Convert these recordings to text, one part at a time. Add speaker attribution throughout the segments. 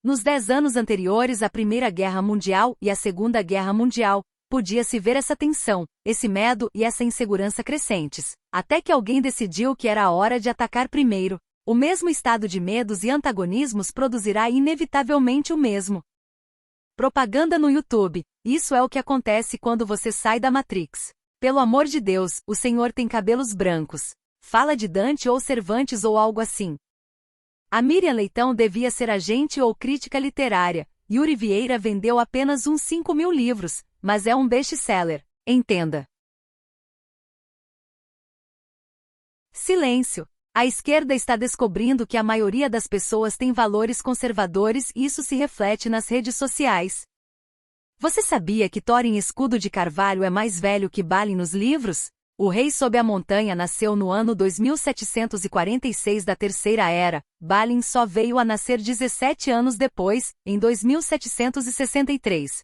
Speaker 1: Nos 10 anos anteriores à Primeira Guerra Mundial e à Segunda Guerra Mundial, podia-se ver essa tensão, esse medo e essa insegurança crescentes, até que alguém decidiu que era a hora de atacar primeiro. O mesmo estado de medos e antagonismos produzirá inevitavelmente o mesmo. Propaganda no YouTube. Isso é o que acontece quando você sai da Matrix. Pelo amor de Deus, o senhor tem cabelos brancos. Fala de Dante ou Cervantes ou algo assim. A Miriam Leitão devia ser agente ou crítica literária. Yuri Vieira vendeu apenas uns 5.000 livros, mas é um best-seller. Entenda. Silêncio. A esquerda está descobrindo que a maioria das pessoas tem valores conservadores e isso se reflete nas redes sociais. Você sabia que Thorin Escudo de Carvalho é mais velho que Balin nos livros? O Rei sob a Montanha nasceu no ano 2746 da Terceira Era, Balin só veio a nascer 17 anos depois, em 2763.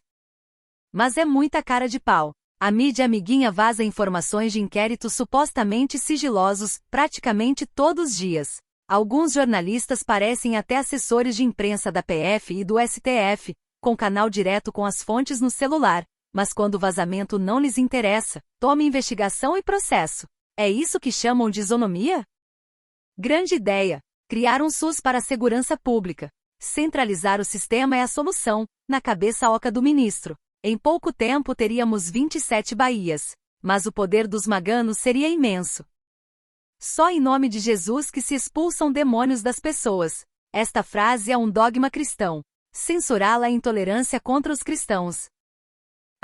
Speaker 1: Mas é muita cara de pau. A mídia amiguinha vaza informações de inquéritos supostamente sigilosos, praticamente todos os dias. Alguns jornalistas parecem até assessores de imprensa da PF e do STF, com canal direto com as fontes no celular, mas quando o vazamento não lhes interessa, tome investigação e processo. É isso que chamam de isonomia? Grande ideia! Criar um SUS para a segurança pública. Centralizar o sistema é a solução, na cabeça oca do ministro. Em pouco tempo teríamos 27 baías, mas o poder dos maganos seria imenso. Só em nome de Jesus que se expulsam demônios das pessoas. Esta frase é um dogma cristão. Censurá-la é intolerância contra os cristãos.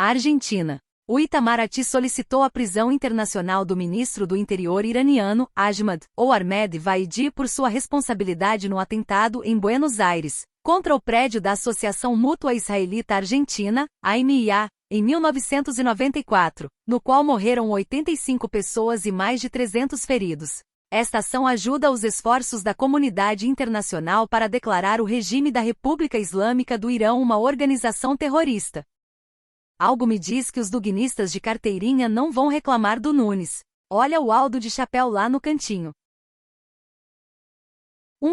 Speaker 1: A Argentina. O Itamaraty solicitou a prisão internacional do ministro do Interior iraniano, Ahmad Ahmed Vaidi, por sua responsabilidade no atentado em Buenos Aires, contra o prédio da Associação Mútua Israelita Argentina, AMIA, em 1994, no qual morreram 85 pessoas e mais de 300 feridos. Esta ação ajuda os esforços da comunidade internacional para declarar o regime da República Islâmica do Irão uma organização terrorista. Algo me diz que os duguinistas de carteirinha não vão reclamar do Nunes. Olha o Aldo de chapéu lá no cantinho.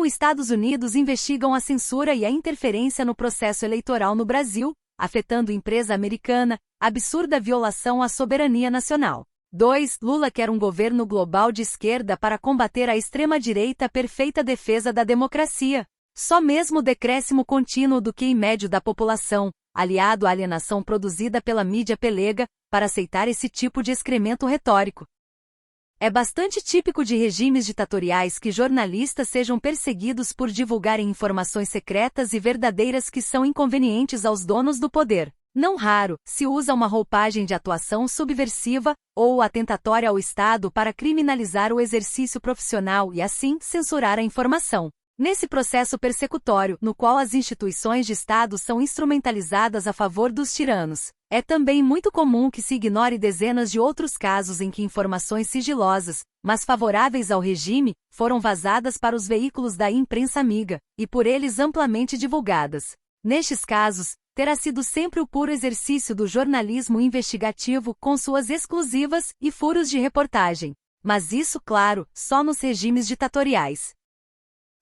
Speaker 1: Estados Unidos investigam a censura e a interferência no processo eleitoral no Brasil, afetando empresa americana, absurda violação à soberania nacional. 2. Lula quer um governo global de esquerda para combater a extrema-direita, perfeita defesa da democracia. Só mesmo o decréscimo contínuo do QI médio da população, aliado à alienação produzida pela mídia pelega, para aceitar esse tipo de excremento retórico. É bastante típico de regimes ditatoriais que jornalistas sejam perseguidos por divulgarem informações secretas e verdadeiras que são inconvenientes aos donos do poder. Não raro, se usa uma roupagem de atuação subversiva ou atentatória ao Estado para criminalizar o exercício profissional e assim censurar a informação. Nesse processo persecutório, no qual as instituições de Estado são instrumentalizadas a favor dos tiranos, é também muito comum que se ignore dezenas de outros casos em que informações sigilosas, mas favoráveis ao regime, foram vazadas para os veículos da imprensa amiga, e por eles amplamente divulgadas. Nestes casos, terá sido sempre o puro exercício do jornalismo investigativo com suas exclusivas e furos de reportagem. Mas isso, claro, só nos regimes ditatoriais.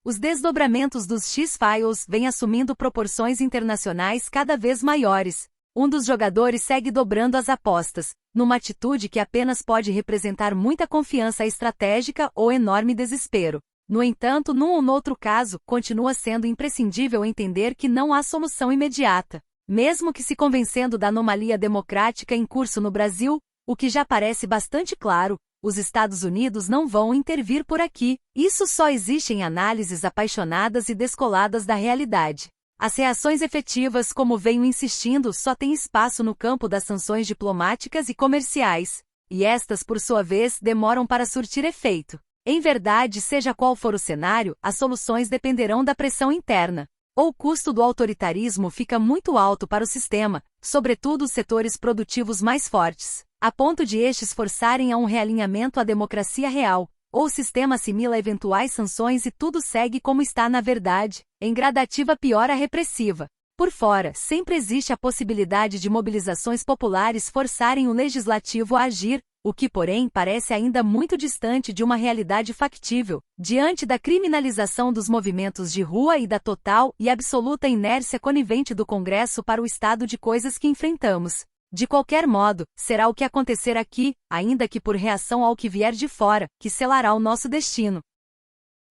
Speaker 1: Os desdobramentos dos X-Files vêm assumindo proporções internacionais cada vez maiores. Um dos jogadores segue dobrando as apostas, numa atitude que apenas pode representar muita confiança estratégica ou enorme desespero. No entanto, num ou noutro caso, continua sendo imprescindível entender que não há solução imediata. Mesmo que se convencendo da anomalia democrática em curso no Brasil, o que já parece bastante claro, os Estados Unidos não vão intervir por aqui. Isso só existe em análises apaixonadas e descoladas da realidade. As reações efetivas, como venho insistindo, só têm espaço no campo das sanções diplomáticas e comerciais. E estas, por sua vez, demoram para surtir efeito. Em verdade, seja qual for o cenário, as soluções dependerão da pressão interna. Ou o custo do autoritarismo fica muito alto para o sistema, sobretudo os setores produtivos mais fortes, a ponto de estes forçarem a um realinhamento à democracia real, ou o sistema assimila eventuais sanções e tudo segue como está na verdade, em gradativa piora repressiva. Por fora, sempre existe a possibilidade de mobilizações populares forçarem o legislativo a agir, o que porém parece ainda muito distante de uma realidade factível, diante da criminalização dos movimentos de rua e da total e absoluta inércia conivente do Congresso para o estado de coisas que enfrentamos. De qualquer modo, será o que acontecer aqui, ainda que por reação ao que vier de fora, que selará o nosso destino.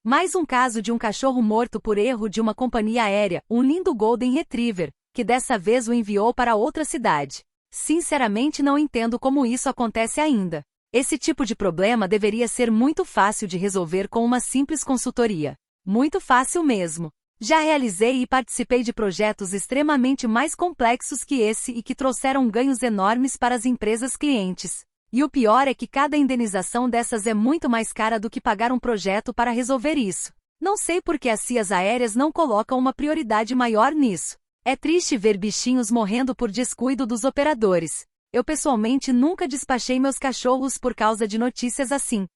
Speaker 1: Mais um caso de um cachorro morto por erro de uma companhia aérea, um lindo Golden Retriever, que dessa vez o enviou para outra cidade. Sinceramente não entendo como isso acontece ainda. Esse tipo de problema deveria ser muito fácil de resolver com uma simples consultoria. Muito fácil mesmo. Já realizei e participei de projetos extremamente mais complexos que esse e que trouxeram ganhos enormes para as empresas clientes. E o pior é que cada indenização dessas é muito mais cara do que pagar um projeto para resolver isso. Não sei por que as CIAs aéreas não colocam uma prioridade maior nisso. É triste ver bichinhos morrendo por descuido dos operadores. Eu pessoalmente nunca despachei meus cachorros por causa de notícias assim.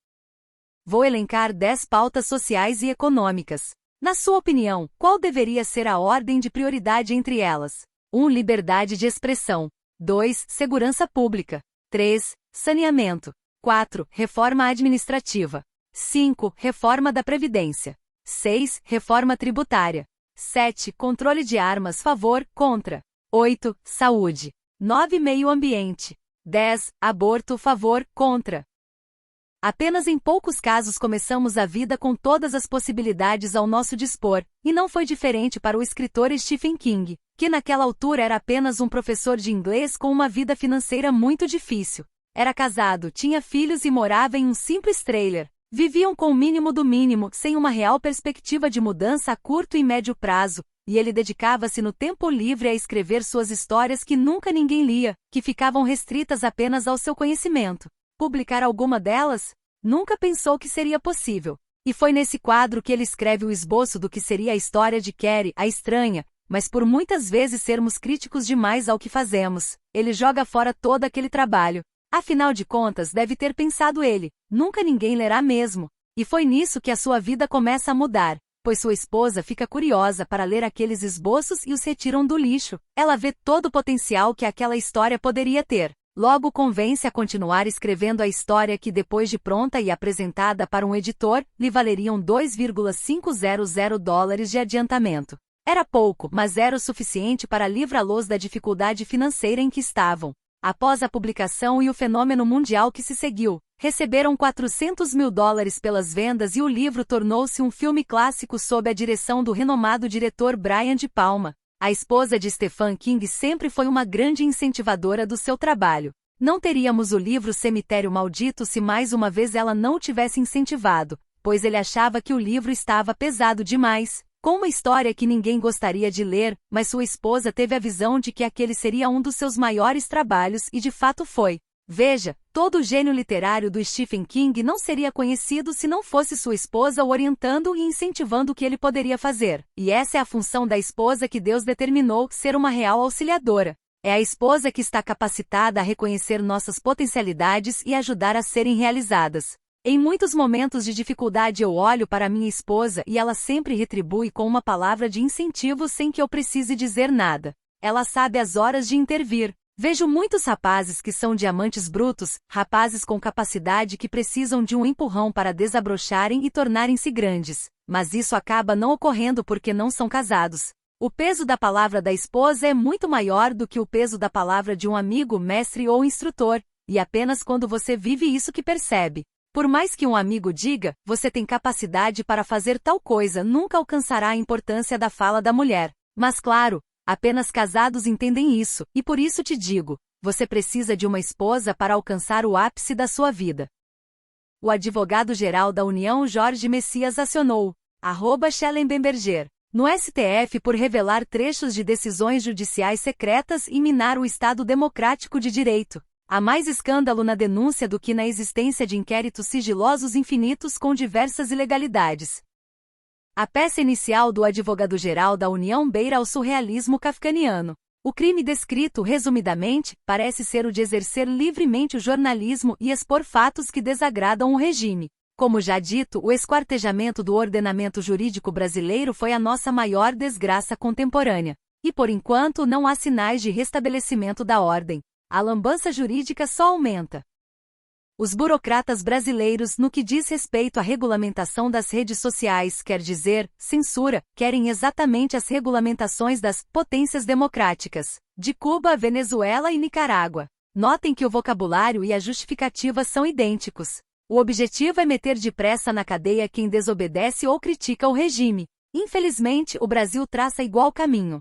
Speaker 1: Vou elencar 10 pautas sociais e econômicas. Na sua opinião, qual deveria ser a ordem de prioridade entre elas? 1. Liberdade de expressão. 2. Segurança pública. 3. Saneamento. 4. Reforma administrativa. 5. Reforma da Previdência. 6. Reforma tributária. 7. Controle de armas favor, contra. 8. Saúde. 9. Meio ambiente. 10. Aborto favor, contra. Apenas em poucos casos começamos a vida com todas as possibilidades ao nosso dispor, e não foi diferente para o escritor Stephen King, que naquela altura era apenas um professor de inglês com uma vida financeira muito difícil. Era casado, tinha filhos e morava em um simples trailer. Viviam com o mínimo do mínimo, sem uma real perspectiva de mudança a curto e médio prazo, e ele dedicava-se no tempo livre a escrever suas histórias que nunca ninguém lia, que ficavam restritas apenas ao seu conhecimento. Publicar alguma delas? Nunca pensou que seria possível. E foi nesse quadro que ele escreve o esboço do que seria a história de Carrie, a estranha, mas por muitas vezes sermos críticos demais ao que fazemos, ele joga fora todo aquele trabalho. Afinal de contas, deve ter pensado ele, nunca ninguém lerá mesmo. E foi nisso que a sua vida começa a mudar, pois sua esposa fica curiosa para ler aqueles esboços e os retiram do lixo. Ela vê todo o potencial que aquela história poderia ter. Logo convence a continuar escrevendo a história que depois de pronta e apresentada para um editor, lhe valeriam $2,500 de adiantamento. Era pouco, mas era o suficiente para livrá-los da dificuldade financeira em que estavam. Após a publicação e o fenômeno mundial que se seguiu, receberam $400 mil pelas vendas e o livro tornou-se um filme clássico sob a direção do renomado diretor Brian De Palma. A esposa de Stephen King sempre foi uma grande incentivadora do seu trabalho. Não teríamos o livro Cemitério Maldito se mais uma vez ela não o tivesse incentivado, pois ele achava que o livro estava pesado demais, com uma história que ninguém gostaria de ler, mas sua esposa teve a visão de que aquele seria um dos seus maiores trabalhos e de fato foi. Veja, todo o gênio literário do Stephen King não seria conhecido se não fosse sua esposa o orientando e incentivando o que ele poderia fazer. E essa é a função da esposa que Deus determinou ser uma real auxiliadora. É a esposa que está capacitada a reconhecer nossas potencialidades e ajudar a serem realizadas. Em muitos momentos de dificuldade eu olho para minha esposa e ela sempre retribui com uma palavra de incentivo sem que eu precise dizer nada. Ela sabe as horas de intervir. Vejo muitos rapazes que são diamantes brutos, rapazes com capacidade que precisam de um empurrão para desabrocharem e tornarem-se grandes. Mas isso acaba não ocorrendo porque não são casados. O peso da palavra da esposa é muito maior do que o peso da palavra de um amigo, mestre ou instrutor, e apenas quando você vive isso que percebe. Por mais que um amigo diga, você tem capacidade para fazer tal coisa, nunca alcançará a importância da fala da mulher. Mas claro, apenas casados entendem isso, e por isso te digo, você precisa de uma esposa para alcançar o ápice da sua vida. O advogado-geral da União Jorge Messias acionou @Schellenberger no STF por revelar trechos de decisões judiciais secretas e minar o Estado democrático de direito. Há mais escândalo na denúncia do que na existência de inquéritos sigilosos infinitos com diversas ilegalidades. A peça inicial do advogado-geral da União beira ao surrealismo kafkaniano. O crime descrito, resumidamente, parece ser o de exercer livremente o jornalismo e expor fatos que desagradam o regime. Como já dito, o esquartejamento do ordenamento jurídico brasileiro foi a nossa maior desgraça contemporânea. E por enquanto não há sinais de restabelecimento da ordem. A lambança jurídica só aumenta. Os burocratas brasileiros, no que diz respeito à regulamentação das redes sociais, quer dizer, censura, querem exatamente as regulamentações das potências democráticas, de Cuba, Venezuela e Nicarágua. Notem que o vocabulário e a justificativa são idênticos. O objetivo é meter depressa na cadeia quem desobedece ou critica o regime. Infelizmente, o Brasil traça igual caminho.